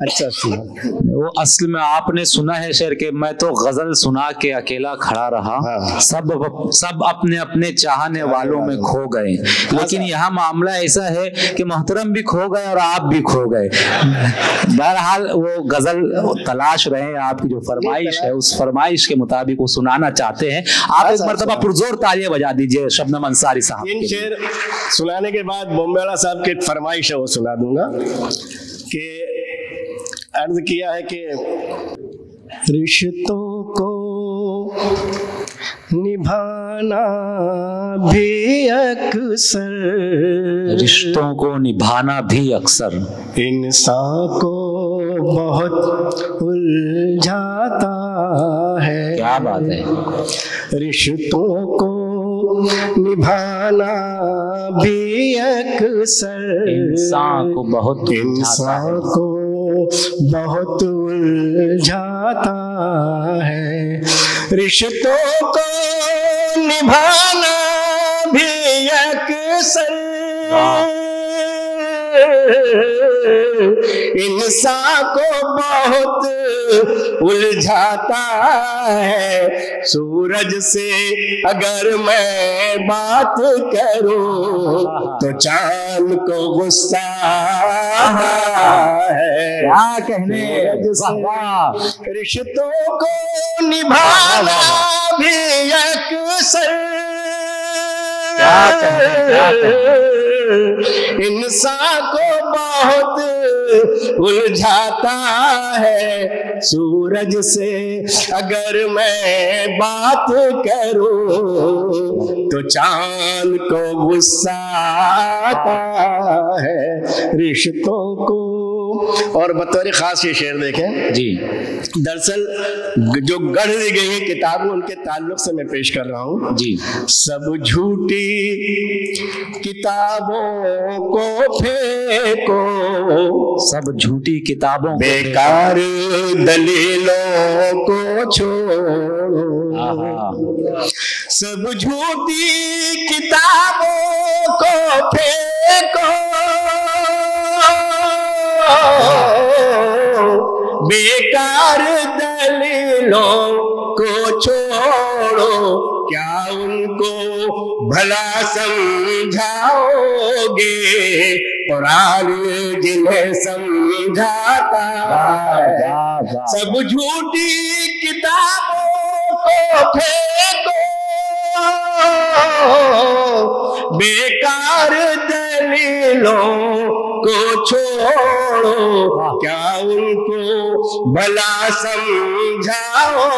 اچھا وہ اصل میں آپ نے سنا ہے شعر کہ میں تو غزل سنا کے اکیلا کھڑا رہا، سب اپنے اپنے چاہنے والوں میں کھو گئے، لیکن یہاں معاملہ ایسا ہے کہ محترم بھی کھو گئے اور آپ بھی کھو گئے۔ بہرحال وہ غزل تلاش رہے ہیں، آپ کی جو فرمائش ہے اس فرمائش کے مطابق وہ سنانا چاہتے ہیں۔ آپ ایک مرتبہ پرزور تالیاں بجا دیجئے شبنم انصاری صاحب۔ ان شعر سنانے کے بعد بومبے والا صاحب کی فرمائش ہے وہ سنا دوں گا کہ عرض کیا ہے کہ رشتوں کو نبھانا بھی اکثر، رشتوں کو نبھانا بھی اکثر انسان کو بہت الجھاتا ہے۔ کیا بات ہے! رشتوں کو نبھانا بھی اکثر انسان کو بہت الجھاتا ہے، رشتوں کو نبھانا بھی اکثر انسان کو بہت الجھاتا ہے۔ سورج سے اگر میں بات کروں تو چاند کو غصہ ہے۔ کیا کہنے! رشتوں کو نبھانا بھی اکثر انسان کو بہت الجھاتا ہے۔ سورج سے اگر میں بات کروں تو چاند کو غصہ آتا ہے۔ رشتوں کو اور بطور خاص یہ شعر دیکھیں جی، دراصل جو گڑھ دی گئی ہیں کتابوں ان کے تعلق سے میں پیش کر رہا ہوں جی۔ سب جھوٹی کتابوں کو پھینکو، سب جھوٹی کتابوں بیکار دلیلوں کو چھوڑو، سب جھوٹی کتابوں کو پھینکو، بیکار دلیلوں کو چھوڑو، کیا ان کو بھلا سمجھاؤ گے قرآن جنہیں سمجھاتا ہے۔ سب جھوٹی کتابوں کو پھینکو، بیکار دلیلوں کو چھوڑو، کیا ان کو بھلا سمجھاؤ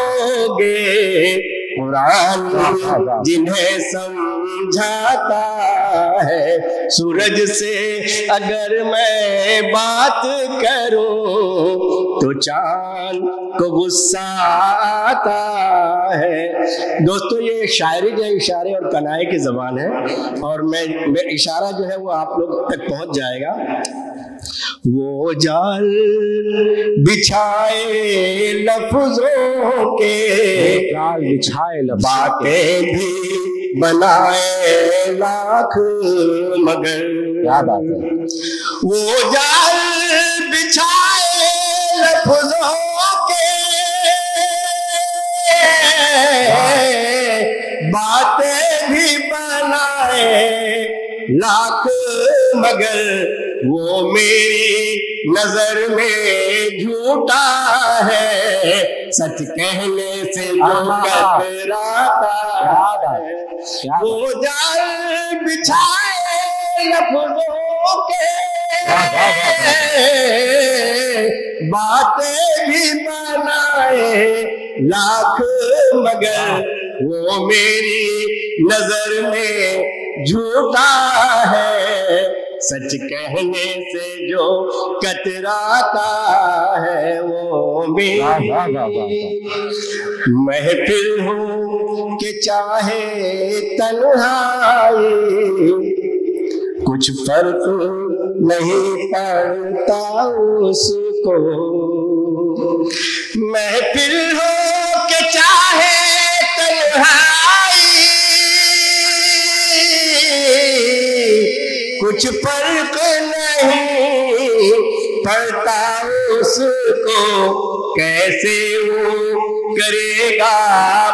گے قرآن جنہیں سمجھاتا ہے۔ سورج سے اگر میں بات کروں تو چاند کو غصہ آتا ہے۔ دوستو یہ شاعری جو اشارے اور کنائے کی زبان ہے، اور میں اشارہ جو ہے وہ آپ لوگ تک پہنچ جائے گا۔ وہ جال بچھائے لفظوں کے، جال بچھائے باتیں بھی بنائے لاکھ مگر، کیا بات ہے! وہ جال بچھائے لفظوں کے، باتیں بھی بنائے لاکھ مگر، وہ میری نظر میں جھوٹا ہے، سچ کہنے سے جو کتراتا ہے۔ وہ جال بچھائے لفظوں کے، باتیں بھی بنائے لاکھ مگر، وہ میری نظر میں جھوٹا ہے، سچ کہنے سے جو کتراتا ہے وہ میری محفل ہوں کہ چاہے تنہائی، کچھ فرق نہیں پڑتا اس کو، محفل ہو کہ چاہے تنہائی، کچھ فرق نہیں پڑھتا اس کو کیسے وہ کرے گا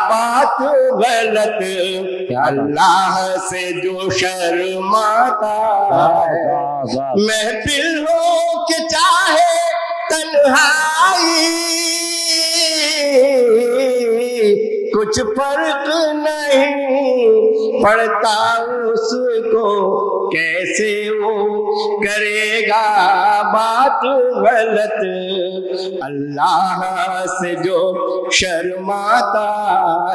بات غلط، اللہ سے جو شرماتا ہے، محفل ہو کہ چاہے تنہائی، کچھ فرق نہیں پڑتا اس کو کیسے وہ کرے گا بات غلط، اللہ سے جو شرماتا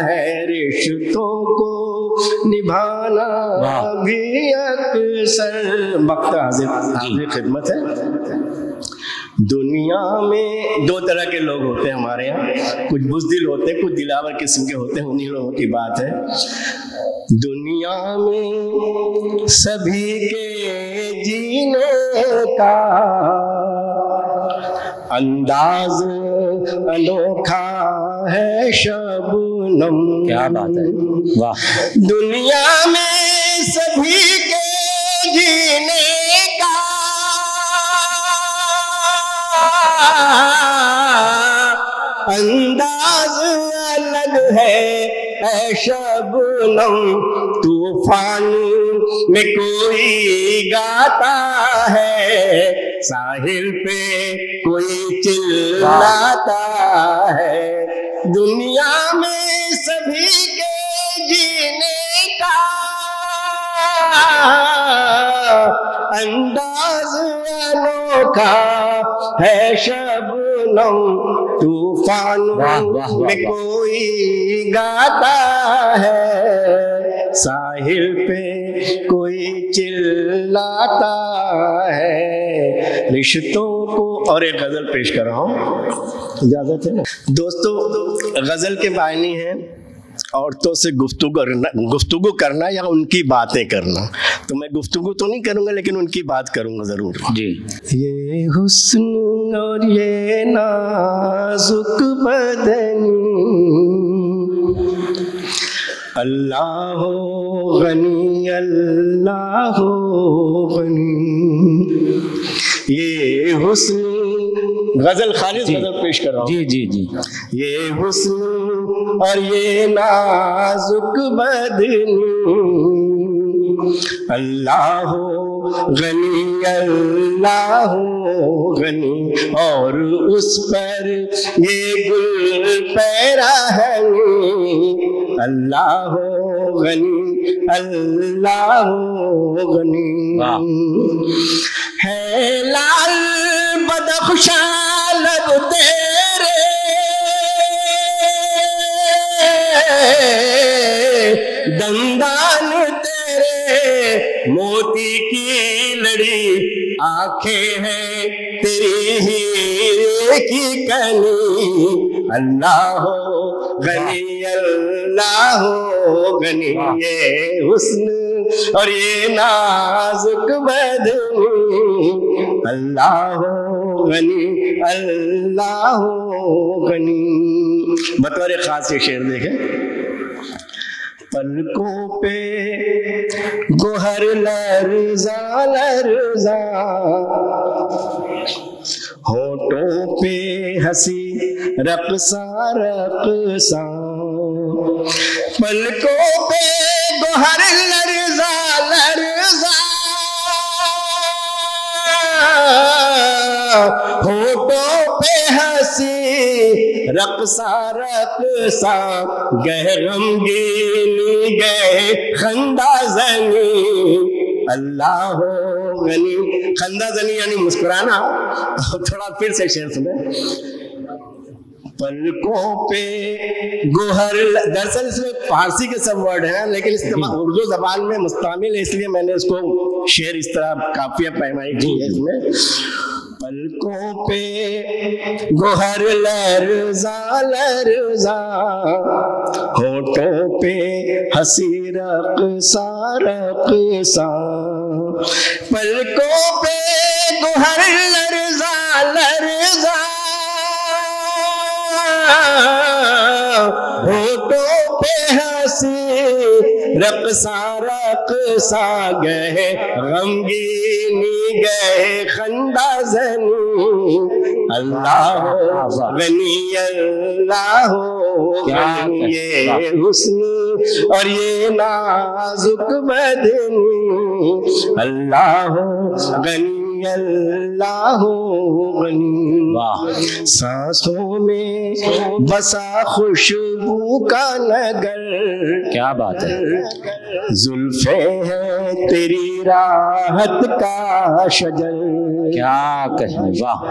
ہے، رشتوں کو نبھانا بھی اکثر وقت حاضر خدمت ہے۔ دنیا میں دو طرح کے لوگ ہوتے ہیں ہمارے یہاں، کچھ بزدل ہوتے ہیں، کچھ دلاور قسم کے ہوتے ہیں، انہی لوگوں کی بات ہے۔ دنیا میں سبھی کے جینے کا انداز انوکھا ہے شبنم، کیا بات ہے، واہ۔ دنیا میں سبھی کے جینے کا انداز الگ ہے اے شبنم، طوفان میں کوئی گاتا ہے، ساحل پہ کوئی چلاتا ہے، دنیا میں سبھی کے جینے کا انداز انوکھا ہے شبنم، طوفان میں کوئی گاتا ہے، ساحل پہ کوئی چلاتا ہے، رشتوں کو۔ اور ایک غزل پیش کر رہا ہوں، اجازت ہے نا دوستو؟ غزل کے معنی ہیں عورتوں سے گفتگو کرنا یا ان کی باتیں کرنا، تو میں گفتگو تو نہیں کروں گا لیکن ان کی بات کروں گا ضرور جی۔ یہ حسن اور یہ نازک بدنی، اللہ غنی اللہ غنی، یہ حسن، غزل خالص غزل پیش کر رہا ہوں جی جی جی۔ یہ حسن اور یہ نازک بدنی، اللہ غنی اللہ غنی، اور اس پر یہ گل پیراہنی، اللہ غنی اللہ غنی، ہے لال بدخشاں لب تیرے، دندان تیرے موتی کی لڑی، آنکھیں ہیں تیری ہیرے کی کنی، اللہ غنی اللہ غنی، یہ حسن اور یہ نازک بدنی، اللہ غنی اللہ غنی۔ بطور خاص یہ شعر دیکھیں، پلکوں پہ گوہر لرزاں لرزاں، ہونٹوں پہ ہنسی رقصاں رقصاں، پلکوں پہ گوہر لرزاں لرزاں، ہونٹوں پہ ہنسی رقصاں رقصاں، گہ غمگینی گہ خندہ زنی، اللہ غنی، خندہ زنی یعنی مسکرانا۔ تھوڑا پھر سے شعر سنیں، پلکوں پہ گوہر، دراصل اس میں فارسی کے سب ورڈ ہیں لیکن اردو زبان میں مستعمل ہے، اس لیے میں نے اس کو شعر اس طرح کافیہ پیمائی کی ہے اس میں۔ پلکوں پہ گوہر لرزاں لرزاں، ہونٹوں پہ ہنسی رقصاں رقصاں، پلکوں پہ گوہر لرزاں لرزاں، ہونٹوں پہ ہنسی رقصاں رقصاں گئے غمگینی گئے خندہ زنی اللہ غنی اللہ غنی یہ حسن اور یہ نازک بدنی اللہ غنی اللہ غنی سانسوں میں بسا خوشبو کا نگر کیا بات ہے زلفیں ہیں تیری راحت کا شجر کیا کہنے واہ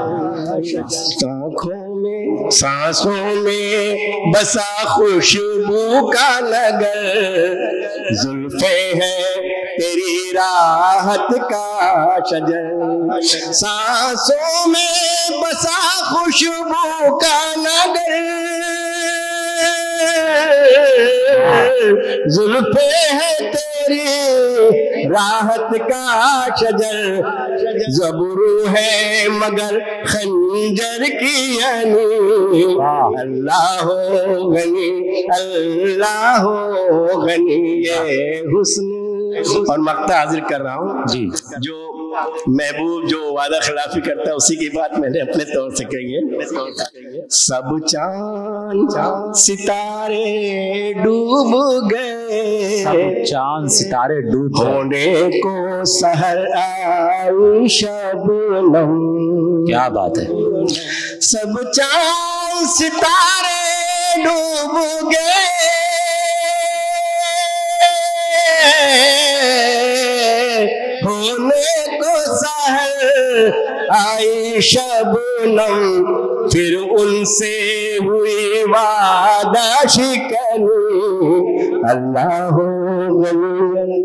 آنکھوں میں سانسوں میں بسا خوشبو کا نگر زلفیں ہیں تیری راحت کا شجر سانسوں میں بسا خوشبو کا نگر زلفیں ہیں تیری راحت کا شجر زبرو ہے مگر خنجر کی یعنی اللہ غنی اللہ غنی یہ حسن اور مقطع حاضر کر رہا ہوں جی جو محبوب جو وعدہ خلافی کرتا ہے اسی کی بات میں نے اپنے طور سے کہی ہے سب چاند ستارے ڈوب گئے سب چاند ستارے ڈوب گئے ہونے کو سحر آئی شبنم کیا بات ہے سب چاند ستارے ڈوب گئے ہونے کو سحر آئی شبنم پھر ان سے ہوئی وعدہ شکنی اللہ غنی